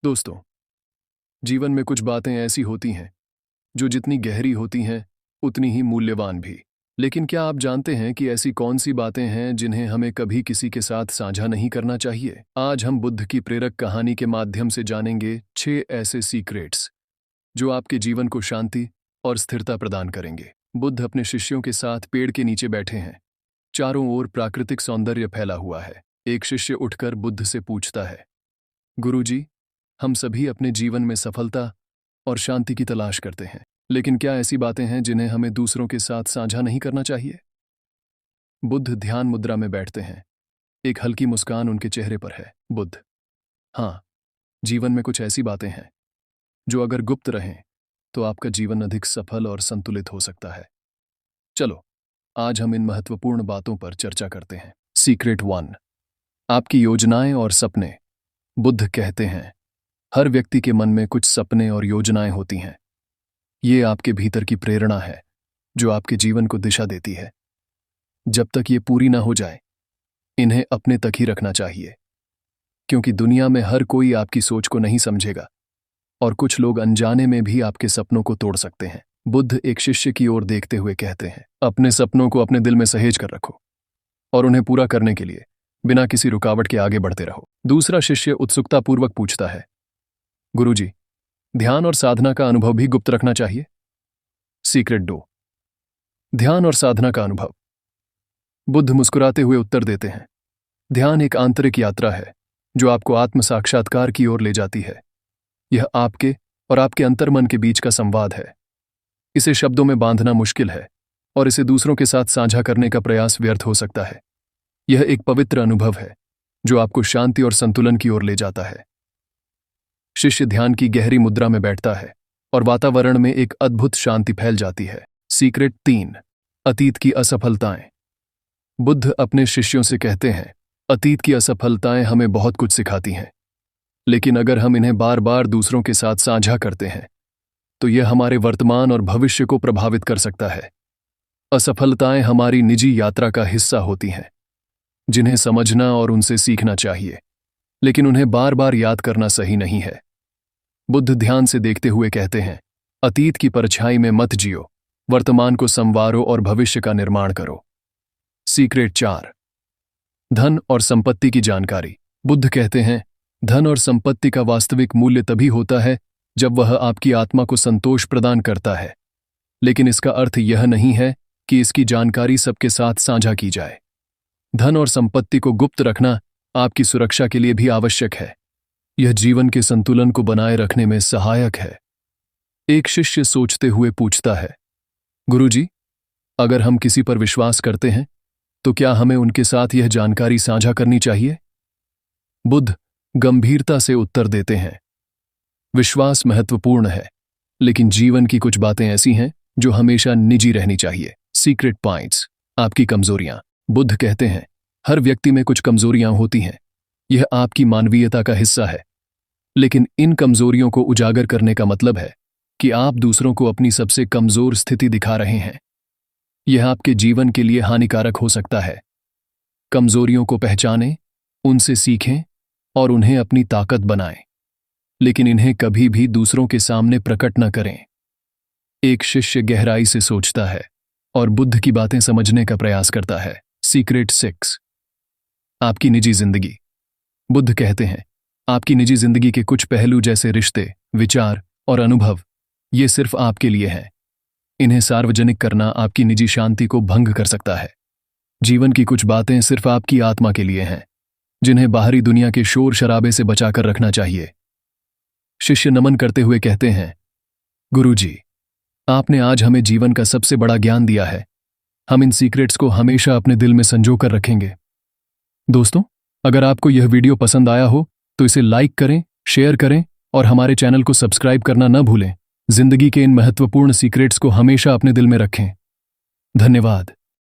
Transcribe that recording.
दोस्तों, जीवन में कुछ बातें ऐसी होती हैं जो जितनी गहरी होती हैं उतनी ही मूल्यवान भी। लेकिन क्या आप जानते हैं कि ऐसी कौन सी बातें हैं जिन्हें हमें कभी किसी के साथ साझा नहीं करना चाहिए? आज हम बुद्ध की प्रेरक कहानी के माध्यम से जानेंगे 6 ऐसे सीक्रेट्स जो आपके जीवन को शांति और स्थिरता प्रदान करेंगे। बुद्ध अपने शिष्यों के साथ पेड़ के नीचे बैठे हैं। चारों ओर प्राकृतिक सौंदर्य फैला हुआ है। एक शिष्य उठकर बुद्ध से पूछता है, गुरुजी, हम सभी अपने जीवन में सफलता और शांति की तलाश करते हैं, लेकिन क्या ऐसी बातें हैं जिन्हें हमें दूसरों के साथ साझा नहीं करना चाहिए? बुद्ध ध्यान मुद्रा में बैठते हैं। एक हल्की मुस्कान उनके चेहरे पर है। बुद्ध, हाँ, जीवन में कुछ ऐसी बातें हैं जो अगर गुप्त रहें तो आपका जीवन अधिक सफल और संतुलित हो सकता है। चलो, आज हम इन महत्वपूर्ण बातों पर चर्चा करते हैं। सीक्रेट 1, आपकी योजनाएं और सपने। बुद्ध कहते हैं, हर व्यक्ति के मन में कुछ सपने और योजनाएं होती हैं। ये आपके भीतर की प्रेरणा है जो आपके जीवन को दिशा देती है। जब तक ये पूरी ना हो जाए, इन्हें अपने तक ही रखना चाहिए, क्योंकि दुनिया में हर कोई आपकी सोच को नहीं समझेगा और कुछ लोग अनजाने में भी आपके सपनों को तोड़ सकते हैं। बुद्ध एक शिष्य की ओर देखते हुए कहते हैं, अपने सपनों को अपने दिल में सहेज कर रखो और उन्हें पूरा करने के लिए बिना किसी रुकावट के आगे बढ़ते रहो। दूसरा शिष्य उत्सुकतापूर्वक पूछता है, गुरुजी, ध्यान और साधना का अनुभव भी गुप्त रखना चाहिए? सीक्रेट 2, ध्यान और साधना का अनुभव। बुद्ध मुस्कुराते हुए उत्तर देते हैं, ध्यान एक आंतरिक यात्रा है जो आपको आत्म साक्षात्कार की ओर ले जाती है। यह आपके और आपके अंतर्मन के बीच का संवाद है। इसे शब्दों में बांधना मुश्किल है और इसे दूसरों के साथ साझा करने का प्रयास व्यर्थ हो सकता है। यह एक पवित्र अनुभव है जो आपको शांति और संतुलन की ओर ले जाता है। शिष्य ध्यान की गहरी मुद्रा में बैठता है और वातावरण में एक अद्भुत शांति फैल जाती है। सीक्रेट 3, अतीत की असफलताएं। बुद्ध अपने शिष्यों से कहते हैं, अतीत की असफलताएं हमें बहुत कुछ सिखाती हैं, लेकिन अगर हम इन्हें बार बार दूसरों के साथ साझा करते हैं तो यह हमारे वर्तमान और भविष्य को प्रभावित कर सकता है। असफलताएं हमारी निजी यात्रा का हिस्सा होती हैं, जिन्हें समझना और उनसे सीखना चाहिए, लेकिन उन्हें बार बार याद करना सही नहीं है। बुद्ध ध्यान से देखते हुए कहते हैं, अतीत की परछाई में मत जियो, वर्तमान को संवारो और भविष्य का निर्माण करो। सीक्रेट 4, धन और संपत्ति की जानकारी। बुद्ध कहते हैं, धन और संपत्ति का वास्तविक मूल्य तभी होता है जब वह आपकी आत्मा को संतोष प्रदान करता है, लेकिन इसका अर्थ यह नहीं है कि इसकी जानकारी सबके साथ साझा की जाए। धन और संपत्ति को गुप्त रखना आपकी सुरक्षा के लिए भी आवश्यक है। यह जीवन के संतुलन को बनाए रखने में सहायक है। एक शिष्य सोचते हुए पूछता है, गुरुजी, अगर हम किसी पर विश्वास करते हैं तो क्या हमें उनके साथ यह जानकारी साझा करनी चाहिए? बुद्ध गंभीरता से उत्तर देते हैं, विश्वास महत्वपूर्ण है, लेकिन जीवन की कुछ बातें ऐसी हैं जो हमेशा निजी रहनी चाहिए। सीक्रेट पॉइंट्स, आपकी कमजोरियां। बुद्ध कहते हैं, हर व्यक्ति में कुछ कमजोरियां होती हैं। यह आपकी मानवीयता का हिस्सा है, लेकिन इन कमजोरियों को उजागर करने का मतलब है कि आप दूसरों को अपनी सबसे कमजोर स्थिति दिखा रहे हैं। यह आपके जीवन के लिए हानिकारक हो सकता है। कमजोरियों को पहचानें, उनसे सीखें और उन्हें अपनी ताकत बनाएं, लेकिन इन्हें कभी भी दूसरों के सामने प्रकट न करें। एक शिष्य गहराई से सोचता है और बुद्ध की बातें समझने का प्रयास करता है। सीक्रेट 6, आपकी निजी जिंदगी। बुद्ध कहते हैं, आपकी निजी जिंदगी के कुछ पहलू जैसे रिश्ते, विचार और अनुभव, ये सिर्फ आपके लिए हैं। इन्हें सार्वजनिक करना आपकी निजी शांति को भंग कर सकता है। जीवन की कुछ बातें सिर्फ आपकी आत्मा के लिए हैं, जिन्हें बाहरी दुनिया के शोर शराबे से बचाकर रखना चाहिए। शिष्य नमन करते हुए कहते हैं, गुरुजी, आपने आज हमें जीवन का सबसे बड़ा ज्ञान दिया है। हम इन सीक्रेट्स को हमेशा अपने दिल में संजो कर रखेंगे। दोस्तों, अगर आपको यह वीडियो पसंद आया हो तो इसे लाइक करें, शेयर करें और हमारे चैनल को सब्सक्राइब करना न भूलें। जिंदगी के इन महत्वपूर्ण सीक्रेट्स को हमेशा अपने दिल में रखें। धन्यवाद।